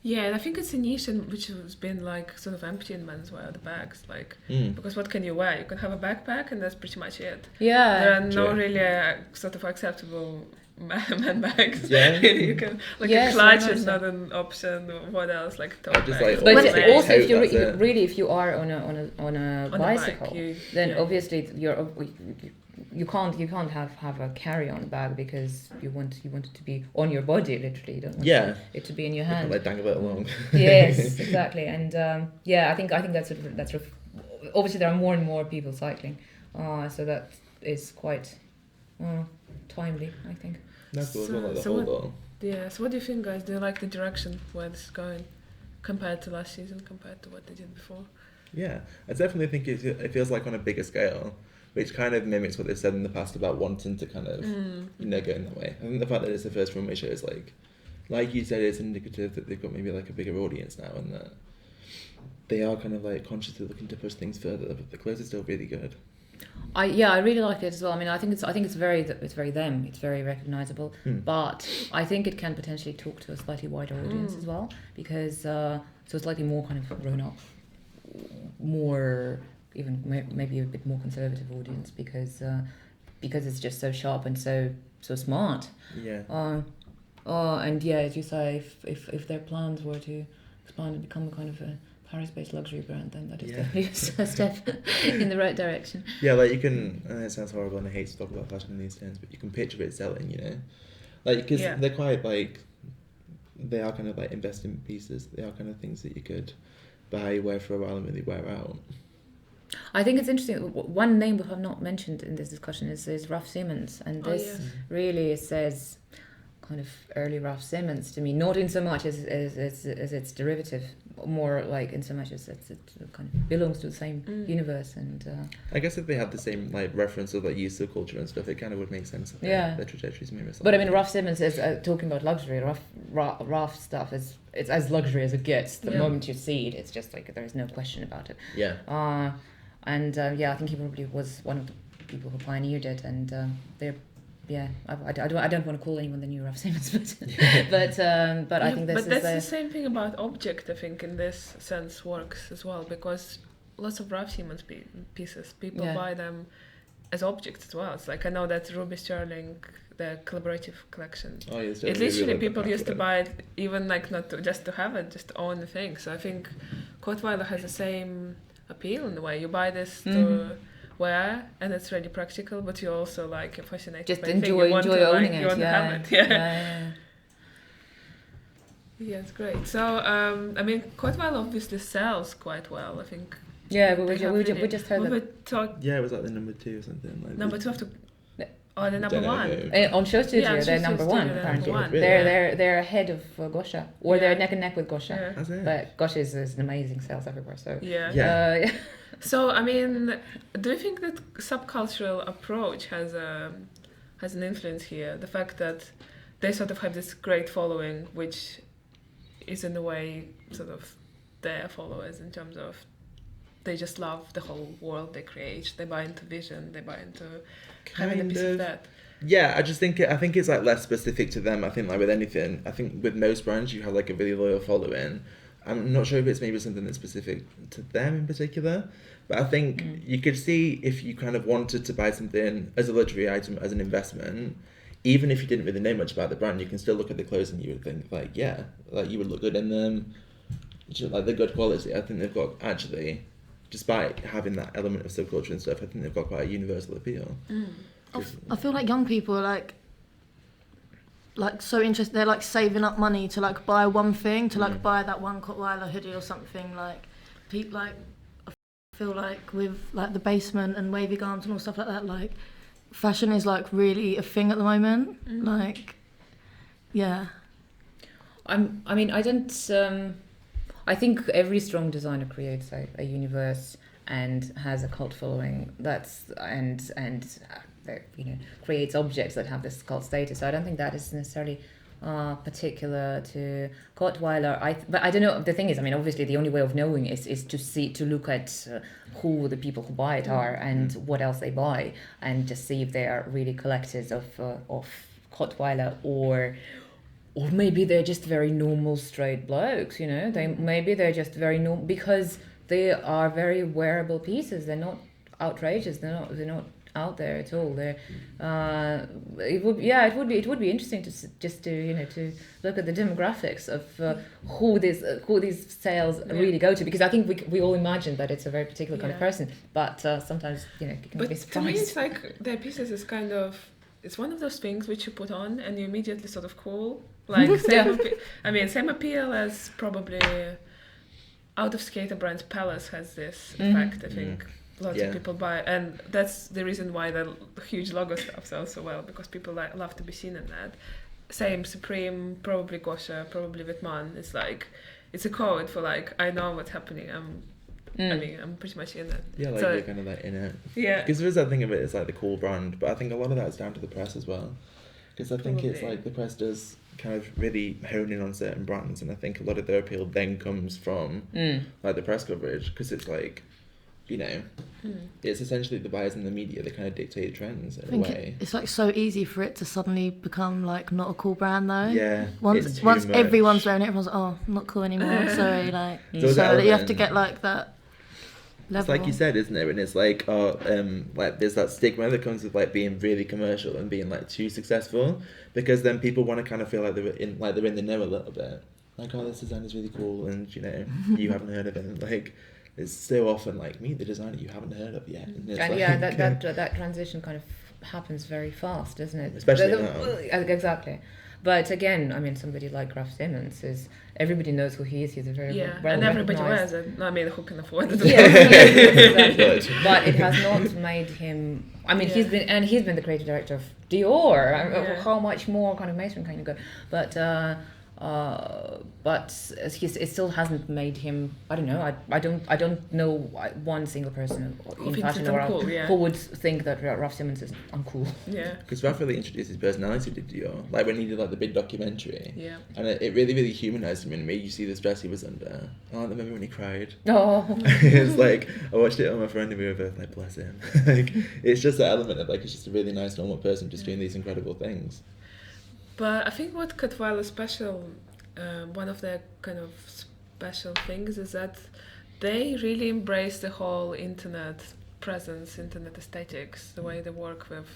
Yeah, and I think it's a niche which has been like sort of empty in menswear, the bags, like because what can you wear? You can have a backpack and that's pretty much it. Yeah. There are no True. really sort of acceptable man bags. Yeah. You can like Yes, a clutch I know is so. not an option. What else? Like tote just bags. like But Or it's also, if you that's it. really, if you are on a On a bicycle, bike, then yeah. obviously you can't have a carry-on bag because you want it to be on your body literally. You don't want it to be in your You can hand. like dangle it along. Yes, exactly. And I think that's obviously there are more and more people cycling, so that is quite timely, I think. That's cool as well, like the So whole what- ball. Yeah. So what do you think, guys? Do you like the direction where this is going, compared to last season, compared to what they did before? Yeah, I definitely think it feels like on a bigger scale, which kind of mimics what they've said in the past about wanting to kind of, go in that way. I think the fact that it's the first runway show is like you said, it's indicative that they've got maybe like a bigger audience now and that they are kind of like consciously looking to push things further, but the clothes are still really good. I really like it as well. I mean, I think it's very them. It's very recognizable. But I think it can potentially talk to a slightly wider audience as well, because so slightly more kind of grown up, more even maybe a bit more conservative audience, because it's just so sharp and so smart. Yeah. And yeah, as you say, if their plans were to expand and become a kind of a Paris-based luxury brand, then that is definitely a step in the right direction. Yeah, like you can, and it sounds horrible and I hate to talk about fashion in these terms, but you can picture it selling, you know? Like, because they're quite like, they are kind of like investment pieces. They are kind of things that you could buy, wear for a while and really wear out. I think it's interesting. One name we have not mentioned in this discussion is Raf Simons, and this really says kind of early Raf Simons to me, not in so much as its derivative, more like in so much as it kind of belongs to the same universe. And I guess if they had the same like reference of like use of culture and stuff, it kind of would make sense. Their trajectories mirror. But I mean, Raf Simons is talking about luxury. Raf stuff it's as luxury as it gets. The moment you see it, it's just like there's no question about it. Yeah. I think he probably was one of the people who pioneered it, and they're. Yeah, I don't want to call anyone the new Raf Simons, but I think that's the same thing about object. I think in this sense works as well, because lots of Raf Simons pieces people buy them as objects as well. It's like I know that Ruby Sterling, the collaborative collection. Oh, yes, it literally people used to buy it even like not just to have it, just to own the thing. So I think Cottweiler has the same appeal in a way. You buy this to wear, and it's really practical, but you also like you're fascinated just by enjoy owning it. You want to have it. Yeah, it's great. So I mean, Cottweiler obviously sells quite well, I think. Yeah, we just heard that. Yeah, it was like the number 2 or something. Like number 2 after. Oh, the number 1 on Show Studio. They're number 1 apparently. They're ahead of Gosha, or they're neck and neck with Gosha. Yeah. But Gosha is an amazing sales everywhere. So So I mean, do you think that subcultural approach has an influence here? The fact that they sort of have this great following, which is in a way sort of their followers in terms of they just love the whole world they create. They buy into vision. They buy into having a piece of that. Yeah, I think it's like less specific to them. I think like with anything, I think with most brands you have like a really loyal following. I'm not sure if it's maybe something that's specific to them in particular, but I think you could see if you kind of wanted to buy something as a luxury item, as an investment, even if you didn't really know much about the brand, you can still look at the clothes and you would think like, yeah, like you would look good in them, just, like they're good quality. I think they've got actually, despite having that element of subculture and stuff, I think they've got quite a universal appeal. I feel like young people are like so interested. They're like saving up money to like buy one thing, to like buy that one Cottweiler hoodie or something. Like people, like I feel like with like the basement and wavy garms and all stuff like that, like fashion is like really a thing at the moment. Like, yeah. I mean, I don't. I think every strong designer creates a universe and has a cult following. Creates objects that have this cult status. So I don't think that is necessarily particular to Cottweiler. But I don't know. The thing is, I mean, obviously, the only way of knowing is to look at who the people who buy it are and what else they buy, and just see if they are really collectors of Cottweiler, or maybe they're just very normal straight blokes. You know, they're just very normal because they are very wearable pieces. They're not outrageous. They're not out there at all. It would be interesting to look at the demographics of who these sales really go to, because I think we all imagine that it's a very particular kind of person, but sometimes you can be surprised. To me, it's like their pieces is kind of, it's one of those things which you put on and you immediately sort of cool. Like same appeal as probably out of skater brands. Palace has this effect, I think. Lots of people buy, and that's the reason why the huge logo stuff sells so well, because people love to be seen in that. Same Supreme, probably Gosha, probably Wittmann. It's like, it's a code for like, I know what's happening. I'm pretty much in it. Yeah, like so, you're kind of like in it. Yeah. Because there is that thing of it, it's like the cool brand, but I think a lot of that is down to the press as well. Because I think it's like the press does kind of really hone in on certain brands, and I think a lot of their appeal then comes from like the press coverage, because it's like, you know, it's essentially the buyers in the media that kind of dictate trends in a way. It's like so easy for it to suddenly become like not a cool brand though. Yeah. Once everyone's wearing it, everyone's like, oh, not cool anymore. Sorry, like so you have to get like that level. It's like you said, isn't it? And it's like, like there's that stigma that comes with like being really commercial and being like too successful, because then people want to kind of feel like they're in the know a little bit. Like, oh, this design is really cool, and you know, you haven't heard of it. And, like, it's so often like, meet the designer you haven't heard of yet. And like, yeah, that transition kind of happens very fast, doesn't it? Especially now. Exactly. But again, I mean, somebody like Raf Simons everybody knows who he is. He's a very well and everybody recognized. wears it. No, I mean, who can afford it? Exactly. But it has not made him. I mean, he's been the creative director of Dior. How much more kind of mainstream can you go? But it still hasn't made him. I don't know. I don't know one single person in fashion world who would think that Raf Simons is uncool. Yeah. Because Raf really introduced his personality to Dior, like when he did like the big documentary. Yeah. And it really, really humanized him and made you see this dress he was under. Oh, I remember when he cried. Oh. It's like I watched it on my friend and we were both like, bless him. Like it's just the element of like it's just a really nice normal person just doing these incredible things. But I think what Cottweiler special, one of their kind of special things is that they really embrace the whole internet presence, internet aesthetics, the way they work with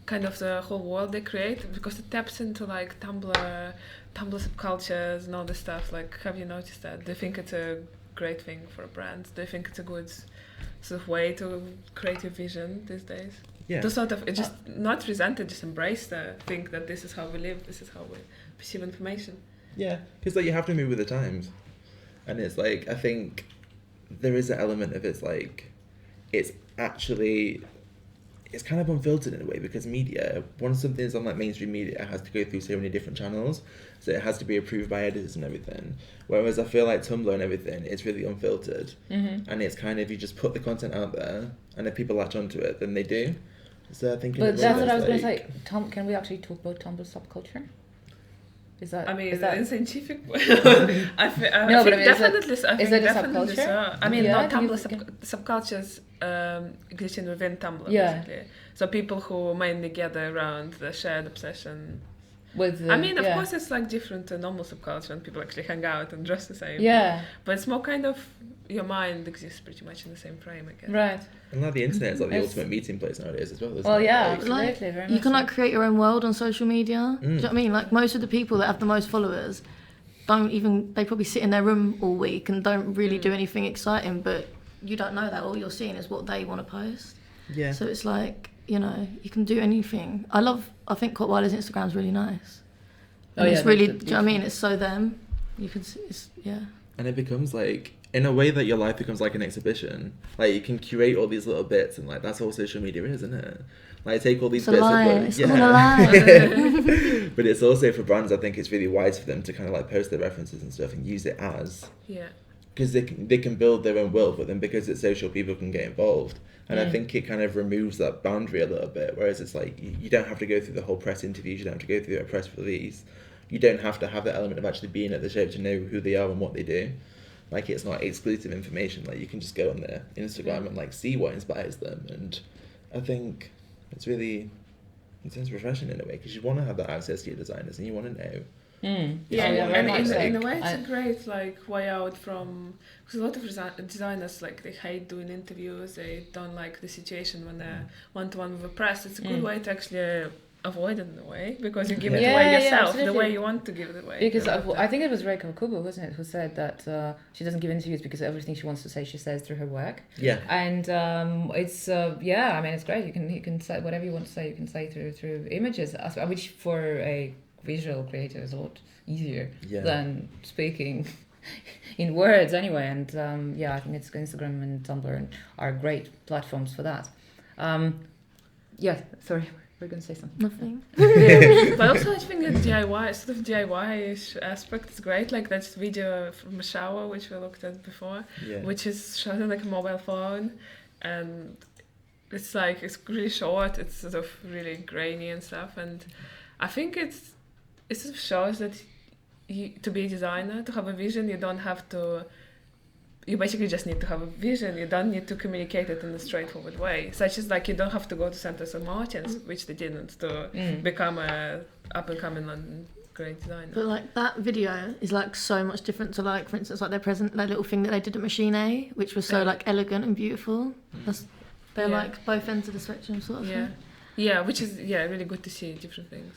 kind of the whole world they create, because it taps into like Tumblr subcultures and all this stuff. Like, have you noticed that? Do you think it's a great thing for a brand? Do you think it's a good sort of way to create your vision these days? Yeah. To sort of just not resent it, just embrace think that this is how we live, this is how we perceive information. Yeah, because like you have to move with the times, and it's like I think there is an element of it's like it's kind of unfiltered in a way, because media, once something is on like mainstream media, it has to go through so many different channels, so it has to be approved by editors and everything. Whereas I feel like Tumblr and everything, it's really unfiltered, and it's kind of you just put the content out there, and if people latch onto it, then they do. So I think. But that's what I was going to say. Tom, can we actually talk about Tumblr subculture? Is that? I mean, is that in scientific way. I think definitely. Is it a subculture? So. I mean, no, Tumblr subcultures existing within Tumblr, basically. So people who mainly gather around the shared obsession. I mean, of course, it's like different to normal subculture, and people actually hang out and dress the same. Yeah. But it's more kind of your mind exists pretty much in the same frame, I guess. Right. And like the internet is like the ultimate meeting place nowadays as well. Well, yeah, like, absolutely. Very you can like create your own world on social media. Do you know what I mean? Like most of the people that have the most followers they probably sit in their room all week and don't really do anything exciting, but you don't know that. All you're seeing is what they want to post. Yeah. So it's like, you know, you can do anything. I think Cottweiler's Instagram's really nice. And it's really, do you know what I mean? It's so them. You can see, And it becomes like, in a way that your life becomes like an exhibition. Like you can curate all these little bits, and like that's all social media is, isn't it? Like take all these bits of it's all a lie. But it's also for brands, I think it's really wise for them to kind of like post their references and stuff and use it as, because they can build their own world, but then because it's social, people can get involved. And I think it kind of removes that boundary a little bit, whereas it's like you don't have to go through the whole press interviews, you don't have to go through a press release, you don't have to have that element of actually being at the show to know who they are and what they do. Like it's not exclusive information. Like you can just go on their Instagram and like see what inspires them. And I think it sounds refreshing in a way, because you want to have that access to your designers and you want to know. And in a way it's a great like way out from, because a lot of designers like they hate doing interviews, they don't like the situation when they're one-to-one with the press. It's a good way to actually avoid it in a way, because you give it away yourself the way you want to give it away. Because I think it was Reiko Kubo, wasn't it, who said that she doesn't give interviews because everything she wants to say she says through her work. Yeah. And it's I mean it's great. You can say whatever you want to say. You can say through images, which for a visual creator is a lot easier than speaking in words anyway. And I think it's Instagram and Tumblr are great platforms for that. Sorry. We're going to say something. Nothing. But also I think the DIY aspect is great. Like that video from a shower, which we looked at before, which is shot on like a mobile phone. And it's like, it's really short. It's sort of really grainy and stuff. And I think it sort of shows that to be a designer, to have a vision, you don't have to you basically just need to have a vision. You don't need to communicate it in a straightforward way. Such as like you don't have to go to St. Martin's, which they didn't, to become a up and coming London great designer. But like that video is like so much different to like, for instance, like their little thing that they did at Machine A, which was so like elegant and beautiful. They're like both ends of the spectrum sort of thing. Yeah, which is really good to see different things.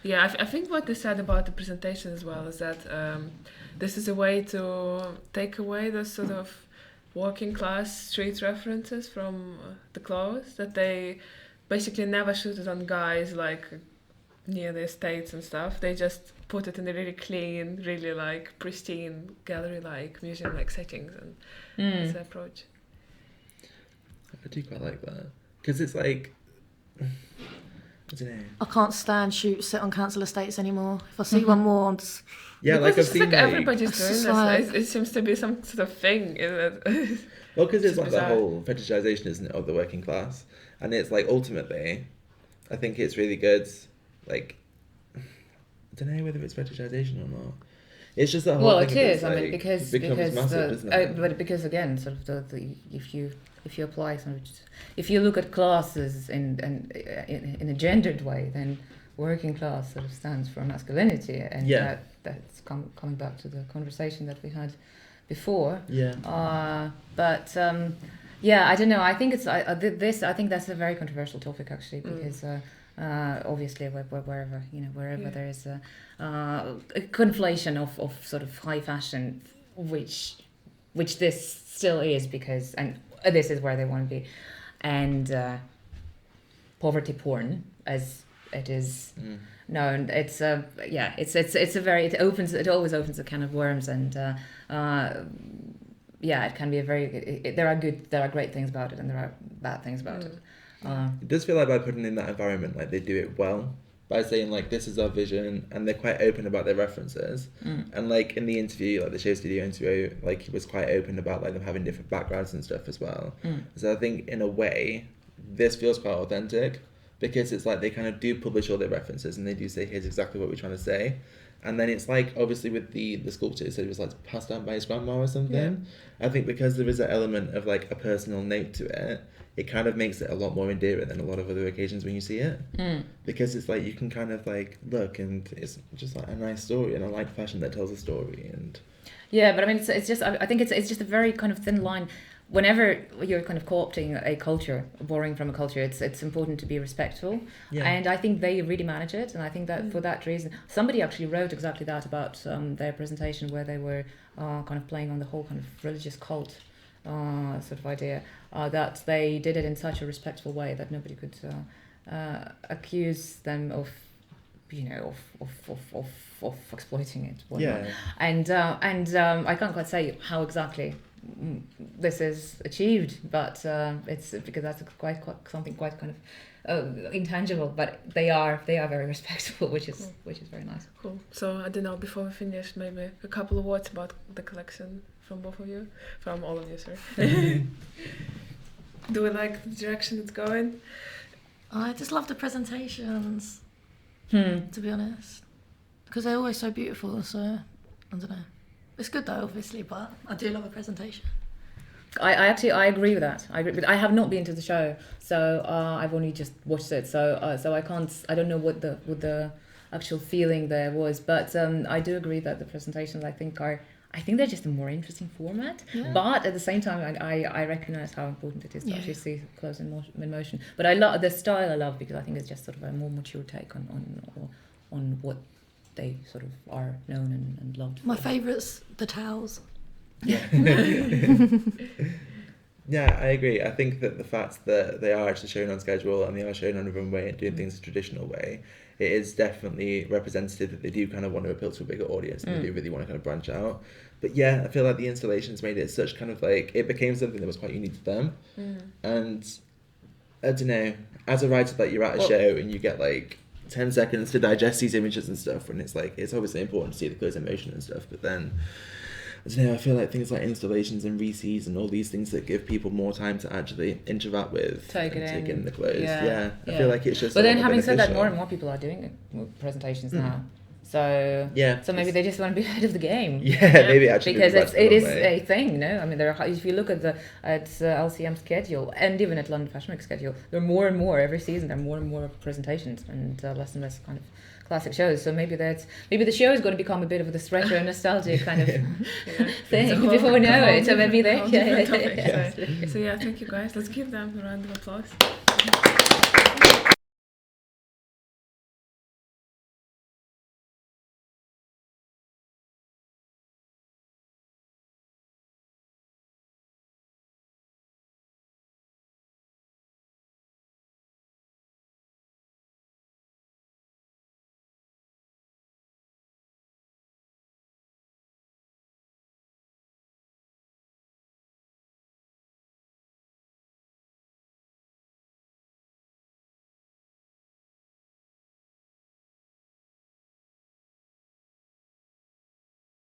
Yeah, I think what they said about the presentation as well is that this is a way to take away those sort of working class street references from the clothes, that they basically never shoot it on guys like near the estates and stuff. They just put it in a really clean, really like pristine gallery like museum like settings, and that's the approach. I do quite like that because it's like, I don't know. I can't stand shoots set on council estates anymore. If I see one more, I'm just... Yeah, like I've seen like everybody's doing this. Like, it seems to be some sort of thing, isn't it? Well, because it's like bizarre. the whole fetishization, isn't it, of the working class, and it's like ultimately, I think it's really good. Like, I don't know whether it's fetishization or not. It's just that whole Well, thing it of is. it's, I mean, like, because becomes massive, doesn't it? but because again, sort of the if you apply some, if you look at classes in a gendered way, then working class sort of stands for masculinity, and that's coming back to the conversation that we had before. Yeah. Yeah, I don't know. I think it's I think that's a very controversial topic actually, because obviously wherever there is a conflation of sort of high fashion, which this still is, because and this is where they want to be, and poverty porn as it is known. It's it always opens a can of worms, and it can be a very there are great things about it, and there are bad things about it. It does feel like by putting in that environment, like they do it well by saying like this is our vision, and they're quite open about their references. And like in the interview, like the show studio interview, like he was quite open about like them having different backgrounds and stuff as well. So I think in a way this feels quite authentic, because it's like they kind of do publish all their references and they do say here's exactly what we're trying to say. And then it's like, obviously with the sculpture, it said it was like passed down by his grandma or something. I think because there is an element of like a personal note to it, it kind of makes it a lot more endearing than a lot of other occasions when you see it. Because it's like you can kind of like look, and it's just like a nice story, and I like fashion that tells a story. And yeah, but I mean it's just, I think it's just a very kind of thin line. Whenever you're kind of co-opting a culture, borrowing from a culture, it's important to be respectful. And I think they really manage it, and I think that for that reason, somebody actually wrote exactly that about their presentation, where they were kind of playing on the whole kind of religious cult sort of idea, that they did it in such a respectful way that nobody could accuse them of exploiting it. And I can't quite say how exactly this is achieved, but it's because that's quite something quite kind of intangible, but they are very respectable, which is very nice. Cool. So I don't know, before we finish, maybe a couple of words about the collection from both of you, from all of you, sorry. Do we like the direction it's going? I just love the presentations, to be honest, because they're always so beautiful. So I don't know. It's good though, obviously, but I do love a presentation. I agree with that. I have not been to the show, so I've only just watched it. So I don't know what the actual feeling there was, but I do agree that the presentations I think they're just a more interesting format. But at the same time, I recognise how important it is to actually see clothes in motion. But I love the style. I love, because I think it's just sort of a more mature take on what they sort of are known and loved for. My favourite's the towels. Yeah, I agree. I think that the fact that they are actually shown on schedule and they are shown on a runway and doing things a traditional way, it is definitely representative that they do kind of want to appeal to a bigger audience, and they do really want to kind of branch out. But yeah, I feel like the installations made it such kind of like, it became something that was quite unique to them. And I don't know, as a writer, that you're at a show and you get like 10 seconds to digest these images and stuff, and it's like, it's obviously important to see the clothes in motion and stuff, but then I don't know, I feel like things like installations and resees and all these things that give people more time to actually interact with, take in the clothes. I feel like it's just. But then, having said that, more and more people are doing presentations now. So Yeah. so maybe they just want to be ahead of the game. Yeah, maybe actually. Because that's it is the way. a thing, no? I mean, if you look at the LCM schedule and even at London Fashion Week schedule, there are more and more every season. There are more and more presentations and less kind of classic shows. So maybe the show is going to become a bit of this retro nostalgia kind of thing before we know it. So maybe they. So yeah, thank you guys. Let's give them a round of applause.